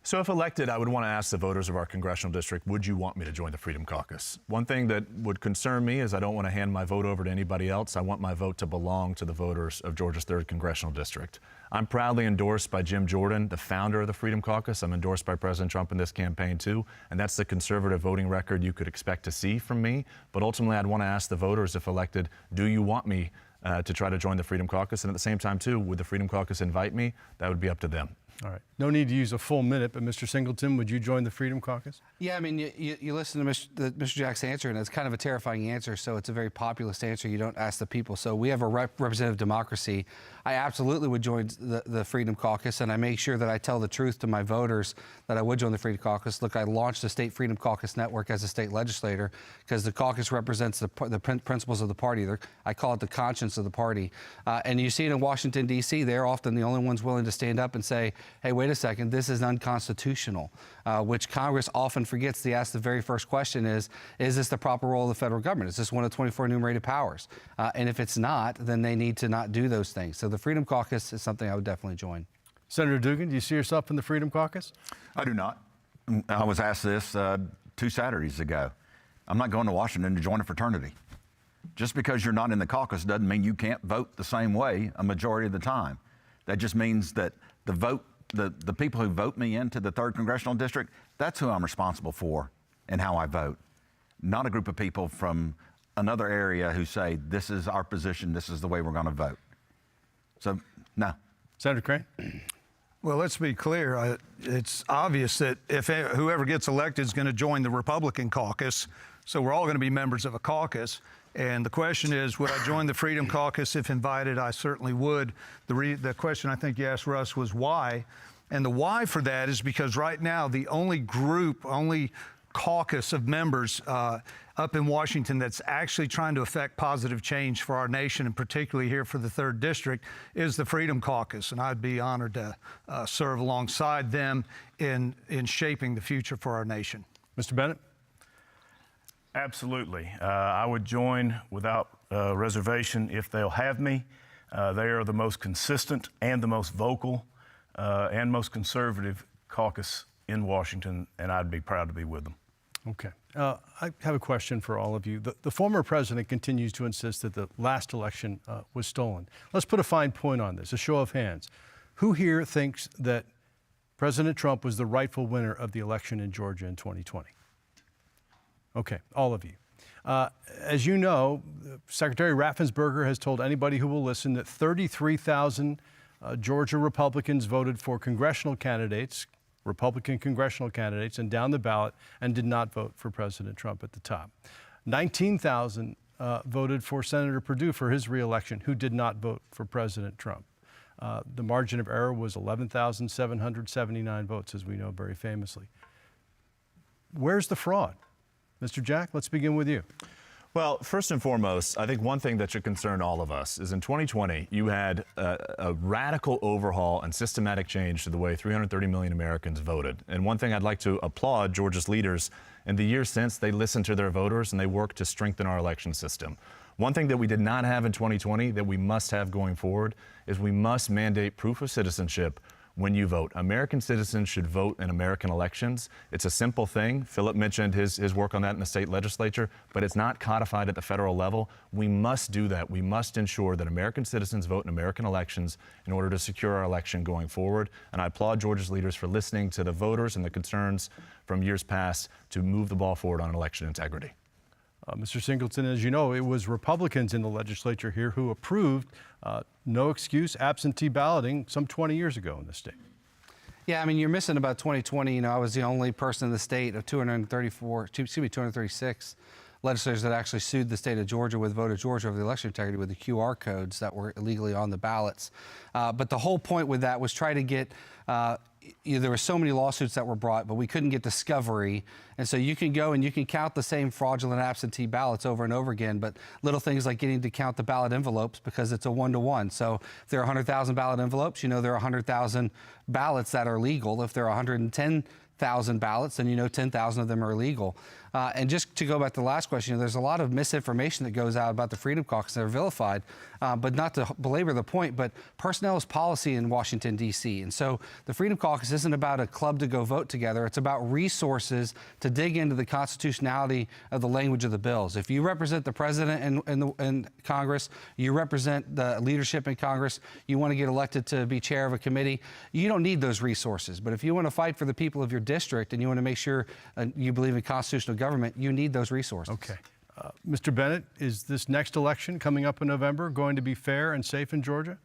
So if elected, I would want to ask the voters of our congressional district, would you want me to join the Freedom Caucus? One thing that would concern me is I don't want to hand my vote over to anybody else. I want my vote to belong to the voters of Georgia's 3rd Congressional District. I'm proudly endorsed by Jim Jordan, the founder of the Freedom Caucus. I'm endorsed by President Trump in this campaign too, and that's the conservative voting record you could expect to see from me. But ultimately, I'd want to ask the voters, if elected, do you want me to try to join the Freedom Caucus? And at the same time too, would the Freedom Caucus invite me? That would be up to them. All right. No need to use a full minute, but Mr. Singleton, would you join the Freedom Caucus? Yeah, I mean, you listen to Mr. Jack's answer, and it's kind of a terrifying answer, so it's a very populist answer. You don't ask the people. So we have a representative democracy. I absolutely would join the Freedom Caucus, and I make sure that I tell the truth to my voters that I would join the Freedom Caucus. Look, I launched the State Freedom Caucus Network as a state legislator because the caucus represents the principles of the party. I call it the conscience of the party. And you see it in Washington, D.C. They're often the only ones willing to stand up and say, hey, wait a second, this is unconstitutional, which Congress often forgets to ask. The very first question is this the proper role of the federal government? Is this one of 24 enumerated powers? And if it's not, then they need to not do those things. So the Freedom Caucus is something I would definitely join. Senator Dugan, do you see yourself in the Freedom Caucus? I do not. I was asked this 2 Saturdays ago. I'm not going to Washington to join a fraternity. Just because you're not in the caucus doesn't mean you can't vote the same way a majority of the time. That just means that the people who vote me into the 3rd Congressional District, that's who I'm responsible for and how I vote. Not a group of people from another area who say, this is our position, this is the way we're going to vote. So, no. Senator Crane? Well, let's be clear. It's obvious that if whoever gets elected is going to join the Republican caucus, so we're all going to be members of a caucus. And the question is, would I join the Freedom Caucus if invited? I certainly would. The question I think you asked Russ was why. And the why for that is because right now the only caucus of members up in Washington that's actually trying to affect positive change for our nation, and particularly here for the 3rd District, is the Freedom Caucus. And I'd be honored to serve alongside them in shaping the future for our nation. Mr. Bennett? Absolutely. I would join without reservation if they'll have me. They are the most consistent and the most vocal and most conservative caucus in Washington, and I'd be proud to be with them. Okay. I have a question for all of you. The former president continues to insist that the last election was stolen. Let's put a fine point on this, a show of hands. Who here thinks that President Trump was the rightful winner of the election in Georgia in 2020? Okay, all of you. As you know, Secretary Raffensperger has told anybody who will listen that 33,000 Georgia Republicans voted for congressional candidates, Republican congressional candidates, and down the ballot and did not vote for President Trump at the top. 19,000 voted for Senator Perdue for his reelection, who did not vote for President Trump. The margin of error was 11,779 votes, as we know very famously. Where's the fraud? Mr. Jack, let's begin with you. Well, first and foremost, I think one thing that should concern all of us is in 2020, you had a radical overhaul and systematic change to the way 330 million Americans voted. And one thing I'd like to applaud Georgia's leaders. In the years since, they listened to their voters and they worked to strengthen our election system. One thing that we did not have in 2020 that we must have going forward is we must mandate proof of citizenship when you vote. American citizens should vote in American elections. It's a simple thing. Philip mentioned his work on that in the state legislature, but it's not codified at the federal level. We must do that. We must ensure that American citizens vote in American elections in order to secure our election going forward. And I applaud Georgia's leaders for listening to the voters and the concerns from years past to move the ball forward on election integrity. Mr. Singleton, as you know, it was Republicans in the legislature here who approved no excuse absentee balloting some 20 years ago in the state. Yeah, I mean, you're missing about 2020. You know, I was the only person in the state of 236 legislators that actually sued the state of Georgia with Vote of Georgia over the election integrity with the QR codes that were illegally on the ballots. But the whole point with that was try to get there were so many lawsuits that were brought, but we couldn't get discovery. And so you can go and you can count the same fraudulent absentee ballots over and over again, but little things like getting to count the ballot envelopes because it's a one-to-one. So if there are 100,000 ballot envelopes, you know there are 100,000 ballots that are legal. If there are 110,000 ballots, then you know 10,000 of them are illegal. And just to go back to the last question, there's a lot of misinformation that goes out about the Freedom Caucus that are vilified, but not to belabor the point, but personnel is policy in Washington, D.C. And so the Freedom Caucus isn't about a club to go vote together. It's about resources to dig into the constitutionality of the language of the bills. If you represent the president in Congress, you represent the leadership in Congress, you want to get elected to be chair of a committee, you don't need those resources. But if you want to fight for the people of your district and you want to make sure you believe in constitutional government, you need those resources. Okay. Mr. Bennett, is this next election coming up in November going to be fair and safe in Georgia?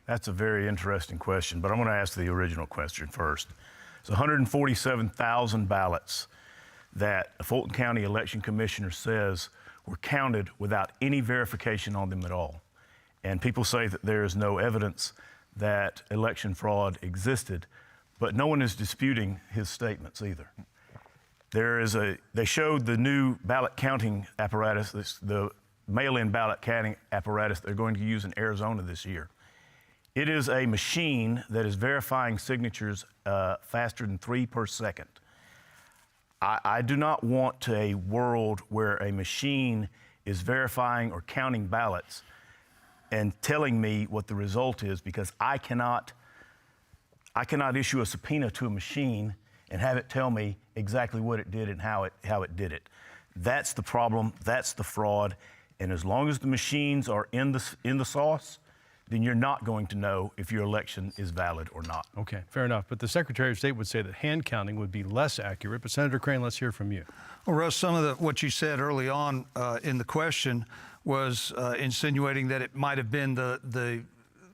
That's a very interesting question, but I'm going to ask the original question first. It's 147,000 ballots that a Fulton County election commissioner says were counted without any verification on them at all. And people say that there is no evidence that election fraud existed, but no one is disputing his statements either. They showed the new ballot counting apparatus, the mail-in ballot counting apparatus they're going to use in Arizona this year. It is a machine that is verifying signatures faster than 3 per second. I do not want a world where a machine is verifying or counting ballots and telling me what the result is, because I cannot issue a subpoena to a machine and have it tell me exactly what it did and how it did it. That's the problem. That's the fraud. And as long as the machines are in the sauce, then you're not going to know if your election is valid or not. Okay, fair enough. But the Secretary of State would say that hand counting would be less accurate. But Senator Crane, let's hear from you. Well, Russ, some of what you said early on in the question was insinuating that it might have been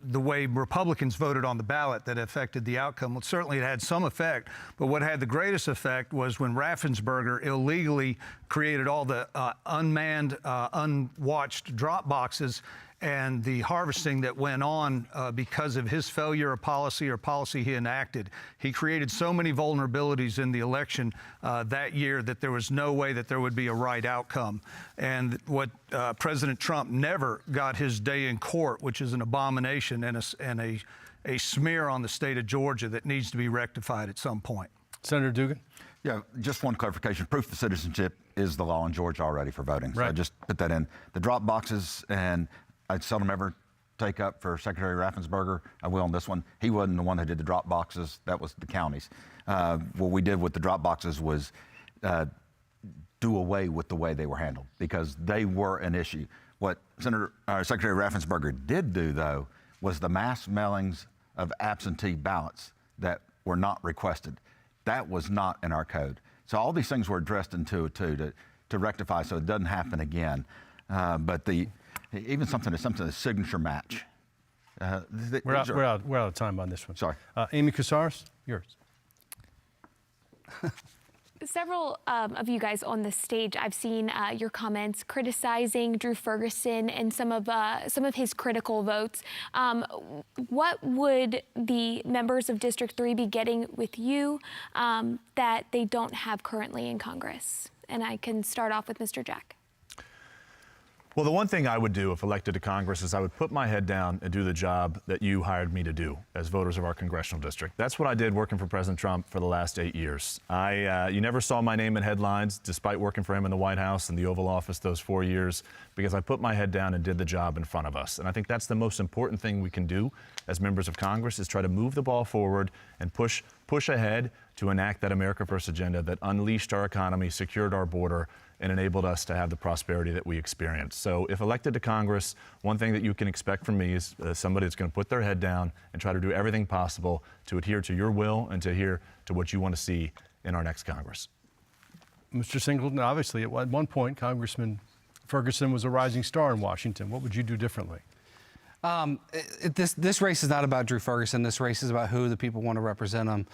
the way Republicans voted on the ballot that affected the outcome. Well, certainly it had some effect, but what had the greatest effect was when Raffensperger illegally created all the unmanned, unwatched drop boxes and the harvesting that went on because of his failure of policy or policy he enacted. He created so many vulnerabilities in the election that year that there was no way that there would be a right outcome. And what President Trump never got his day in court, which is an abomination and a smear on the state of Georgia that needs to be rectified at some point. Senator Dugan? Yeah, just one clarification. Proof of citizenship is the law in Georgia already for voting. So Right. I just put that in. The drop boxes and I seldom ever take up for Secretary Raffensperger. I will on this one. He wasn't the one that did the drop boxes. That was the counties. What we did with the drop boxes was do away with the way they were handled because they were an issue. What Secretary Raffensperger did do, though, was the mass mailings of absentee ballots that were not requested. That was not in our code. So all these things were addressed in 202 to rectify so it doesn't happen again. But even something as a signature match. We're out of time on this one. Sorry. Amy Kousouris, yours. Several of you guys on the stage, I've seen your comments criticizing Drew Ferguson and some of his critical votes. What would the members of District 3 be getting with you that they don't have currently in Congress? And I can start off with Mr. Jack. Well, the one thing I would do if elected to Congress is I would put my head down and do the job that you hired me to do as voters of our congressional district. That's what I did working for President Trump for the last 8 years. You never saw my name in headlines, despite working for him in the White House and the Oval Office those 4 years, because I put my head down and did the job in front of us. And I think that's the most important thing we can do as members of Congress is try to move the ball forward and push ahead to enact that America First agenda that unleashed our economy, secured our border, and enabled us to have the prosperity that we experience. So if elected to Congress, one thing that you can expect from me is somebody that's going to put their head down and try to do everything possible to adhere to your will and to adhere to what you want to see in our next Congress. Mr. Singleton, obviously at one point, Congressman Ferguson was a rising star in Washington. What would you do differently? This race is not about Drew Ferguson. This race is about who the people want to represent them.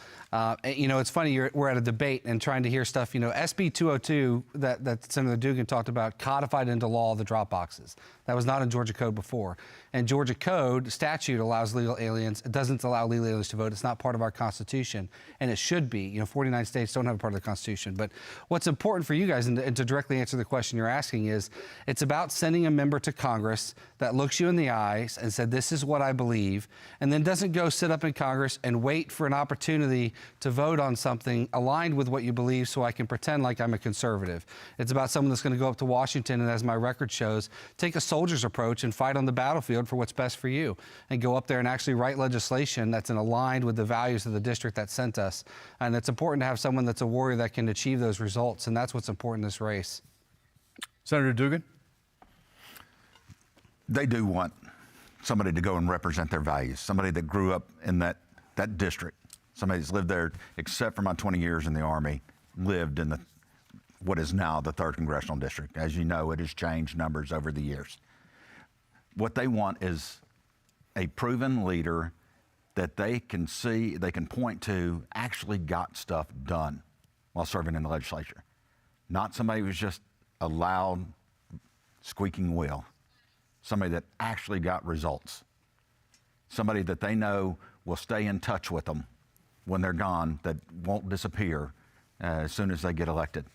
You know, it's funny, we're at a debate and trying to hear stuff. You know, SB 202 that Senator Dugan talked about codified into law the drop boxes. That was not in Georgia Code before. And Georgia Code statute allows legal aliens. It doesn't allow legal aliens to vote. It's not part of our Constitution, and it should be. You know, 49 states don't have a part of the Constitution. But what's important for you guys, and to directly answer the question you're asking, is it's about sending a member to Congress that looks you in the eyes and said, this is what I believe, and then doesn't go sit up in Congress and wait for an opportunity to vote on something aligned with what you believe so I can pretend like I'm a conservative. It's about someone that's going to go up to Washington and, as my record shows, take a soldier's approach and fight on the battlefield for what's best for you, and go up there and actually write legislation that's aligned with the values of the district that sent us. And it's important to have someone that's a warrior that can achieve those results, and that's what's important in this race. Senator Dugan? They do want somebody to go and represent their values, somebody that grew up in that district, somebody that's lived there, except for my 20 years in the Army, lived in what is now the 3rd Congressional District. As you know, it has changed numbers over the years. What they want is a proven leader that they can see, they can point to, actually got stuff done while serving in the legislature. Not somebody who's just a loud, squeaking wheel. Somebody that actually got results. Somebody that they know will stay in touch with them when they're gone, that won't disappear as soon as they get elected.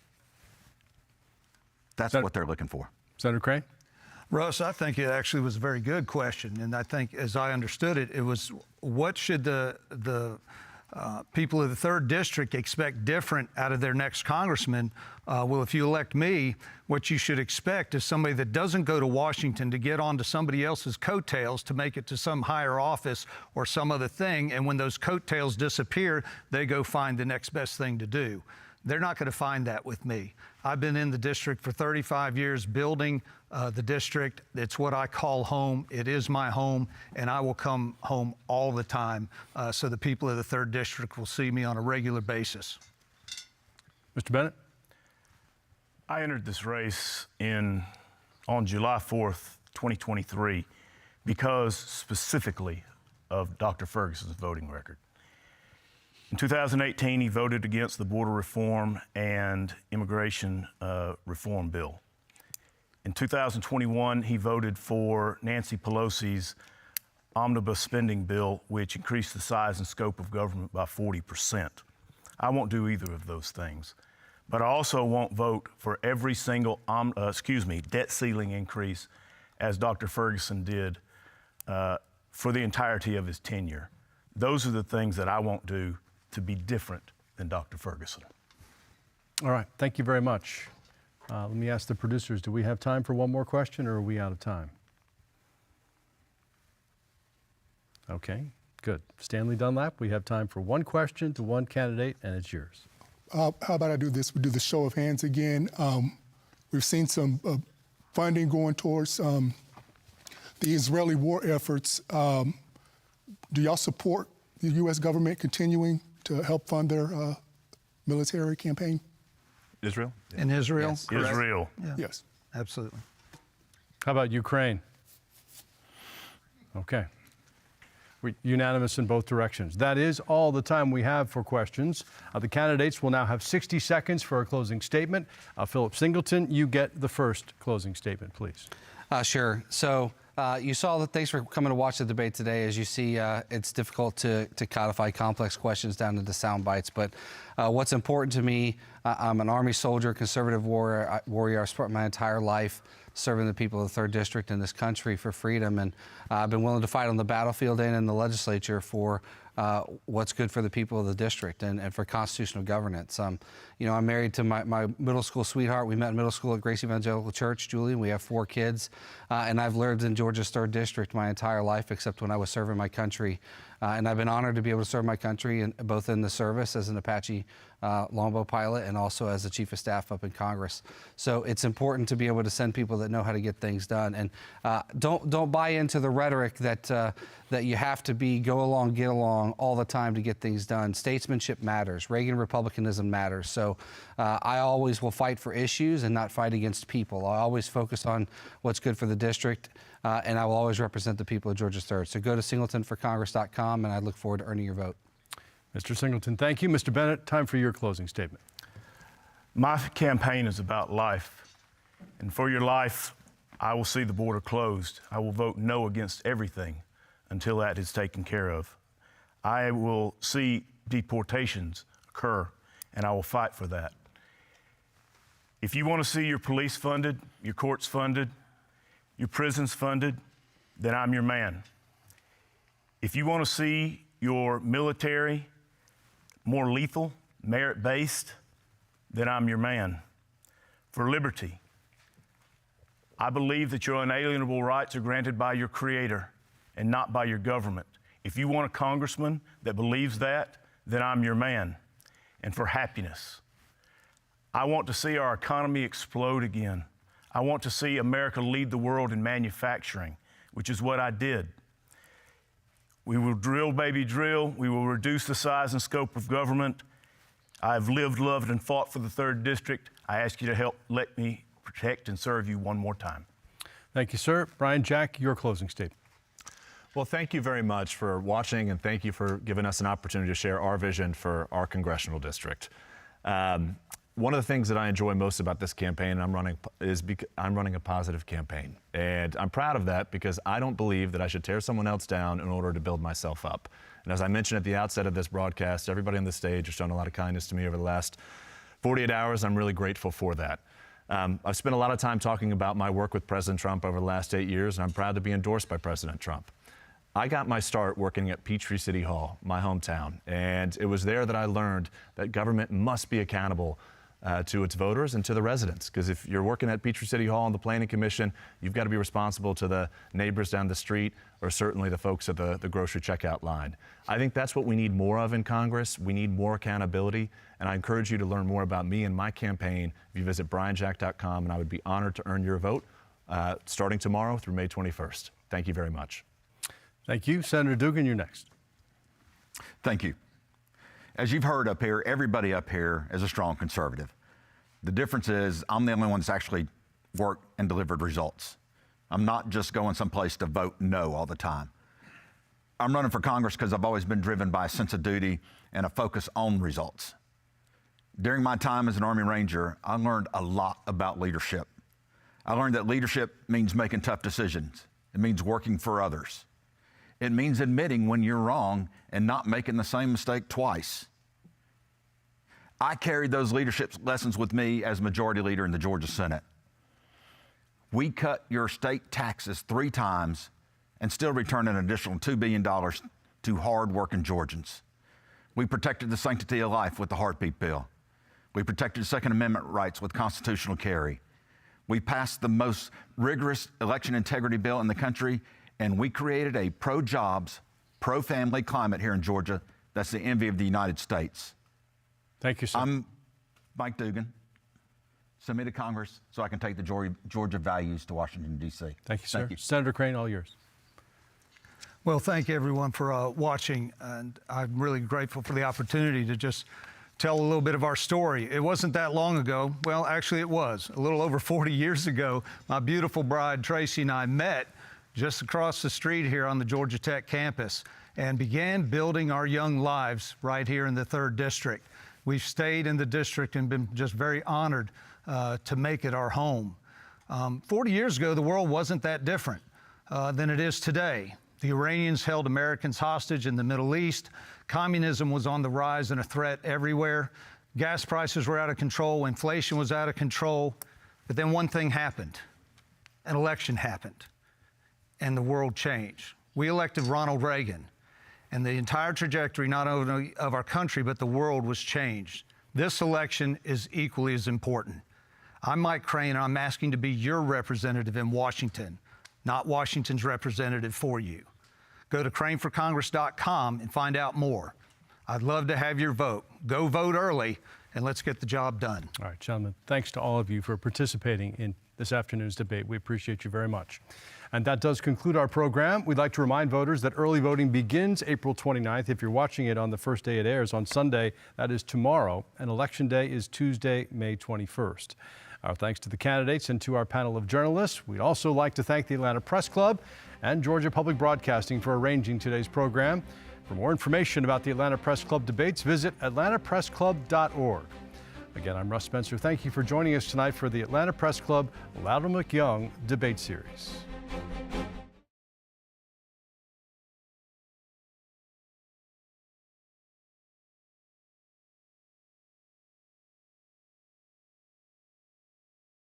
That's what they're looking for. Senator Crane? Russ, I think it actually was a very good question. And I think, as I understood it, it was what should the people of the 3rd District expect different out of their next congressman? Well, if you elect me, what you should expect is somebody that doesn't go to Washington to get onto somebody else's coattails to make it to some higher office or some other thing. And when those coattails disappear, they go find the next best thing to do. They're not going to find that with me. I've been in the district for 35 years building the district. It's what I call home. It is my home, and I will come home all the time so the people of the 3rd District will see me on a regular basis. Mr. Bennett? I entered this race on July 4th, 2023, because specifically of Dr. Ferguson's voting record. In 2018, he voted against the border reform and immigration reform bill. In 2021, he voted for Nancy Pelosi's omnibus spending bill, which increased the size and scope of government by 40%. I won't do either of those things. But I also won't vote for every single debt ceiling increase as Dr. Ferguson did for the entirety of his tenure. Those are the things that I won't do to be different than Dr. Ferguson. All right, thank you very much. Let me ask the producers, do we have time for one more question, or are we out of time? Okay, good. Stanley Dunlap, we have time for one question to one candidate, and it's yours. How about I do this? We do the show of hands again. We've seen some funding going towards the Israeli war efforts. Do y'all support the U.S. government continuing to help fund their military campaign? Israel? In Israel? Yes. Correct. Israel. Yeah. Yes. Absolutely. How about Ukraine? Okay. Unanimous in both directions. That is all the time we have for questions. The candidates will now have 60 seconds for a closing statement. Philip Singleton, you get the first closing statement, please. Sure. So you saw that. Thanks for coming to watch the debate today. As you see, it's difficult to codify complex questions down into sound bites. But what's important to me, I'm an Army soldier, conservative warrior. I spent my entire life serving the people of the 3rd District in this country for freedom. And I've been willing to fight on the battlefield and in the legislature for what's good for the people of the district and for constitutional governance. You know, I'm married to my middle school sweetheart. We met in middle school at Grace Evangelical Church, Julie. We have 4 kids. And I've lived in Georgia's 3rd District my entire life, except when I was serving my country. And I've been honored to be able to serve my country, both in the service as an Apache longbow pilot and also as the Chief of Staff up in Congress. So it's important to be able to send people that know how to get things done. And don't buy into the rhetoric that you have to go along, get along all the time to get things done. Statesmanship matters. Reagan Republicanism matters. So I always will fight for issues and not fight against people. I always focus on what's good for the district, and I will always represent the people of Georgia's 3rd. So go to singletonforcongress.com, and I look forward to earning your vote. Mr. Singleton, thank you. Mr. Bennett, time for your closing statement. My campaign is about life. And for your life, I will see the border closed. I will vote no against everything until that is taken care of. I will see deportations occur, and I will fight for that. If you want to see your police funded, your courts funded, your prisons funded, then I'm your man. If you want to see your military more lethal, merit-based, then I'm your man. For liberty, I believe that your unalienable rights are granted by your Creator and not by your government. If you want a congressman that believes that, then I'm your man. And for happiness, I want to see our economy explode again. I want to see America lead the world in manufacturing, which is what I did. We will drill, baby, drill. We will reduce the size and scope of government. I've lived, loved, and fought for the 3rd District. I ask you to let me protect and serve you one more time. Thank you, sir. Brian, Jack, your closing statement. Well, thank you very much for watching, and thank you for giving us an opportunity to share our vision for our congressional district. One of the things that I enjoy most about this campaign I'm running a positive campaign. And I'm proud of that because I don't believe that I should tear someone else down in order to build myself up. And as I mentioned at the outset of this broadcast, everybody on the stage has shown a lot of kindness to me over the last 48 hours. I'm really grateful for that. I've spent a lot of time talking about my work with President Trump over the last 8 years, and I'm proud to be endorsed by President Trump. I got my start working at Peachtree City Hall, my hometown, and it was there that I learned that government must be accountable to its voters and to the residents. Because if you're working at Peachtree City Hall and the Planning Commission, you've got to be responsible to the neighbors down the street or certainly the folks at the grocery checkout line. I think that's what we need more of in Congress. We need more accountability. And I encourage you to learn more about me and my campaign if you visit brianjack.com, and I would be honored to earn your vote starting tomorrow through May 21st. Thank you very much. Thank you. Senator Dugan, you're next. Thank you. As you've heard up here, everybody up here is a strong conservative. The difference is I'm the only one that's actually worked and delivered results. I'm not just going someplace to vote no all the time. I'm running for Congress because I've always been driven by a sense of duty and a focus on results. During my time as an Army Ranger, I learned a lot about leadership. I learned that leadership means making tough decisions. It means working for others. It means admitting when you're wrong and not making the same mistake twice. I carried those leadership lessons with me as Majority Leader in the Georgia Senate. We cut your state taxes 3 times and still returned an additional $2 billion to hard-working Georgians. We protected the sanctity of life with the Heartbeat Bill. We protected Second Amendment rights with constitutional carry. We passed the most rigorous election integrity bill in the country, and we created a pro-jobs, pro-family climate here in Georgia that's the envy of the United States. Thank you, sir. I'm Mike Dugan. Send me to Congress so I can take the Georgia values to Washington, D.C. Thank you, sir. Thank you. Senator Crane, all yours. Well, thank you everyone for watching, and I'm really grateful for the opportunity to just tell a little bit of our story. It wasn't that long ago. Well, actually it was. A little over 40 years ago, my beautiful bride, Tracy, and I met just across the street here on the Georgia Tech campus and began building our young lives right here in the 3rd District. We've stayed in the district and been just very honored to make it our home. 40 years ago, the world wasn't that different than it is today. The Iranians held Americans hostage in the Middle East. Communism was on the rise and a threat everywhere. Gas prices were out of control. Inflation was out of control. But then one thing happened. An election happened, and the world changed. We elected Ronald Reagan, and the entire trajectory, not only of our country, but the world was changed. This election is equally as important. I'm Mike Crane, and I'm asking to be your representative in Washington, not Washington's representative for you. Go to craneforcongress.com and find out more. I'd love to have your vote. Go vote early, and let's get the job done. All right, gentlemen, thanks to all of you for participating in this afternoon's debate. We appreciate you very much. And that does conclude our program. We'd like to remind voters that early voting begins April 29th. If you're watching it on the first day it airs on Sunday, that is tomorrow, and Election Day is Tuesday, May 21st. Our thanks to the candidates and to our panel of journalists. We'd also like to thank the Atlanta Press Club and Georgia Public Broadcasting for arranging today's program. For more information about the Atlanta Press Club debates, visit atlantapressclub.org. Again, I'm Russ Spencer. Thank you for joining us tonight for the Atlanta Press Club Loudermilk Young Debate Series.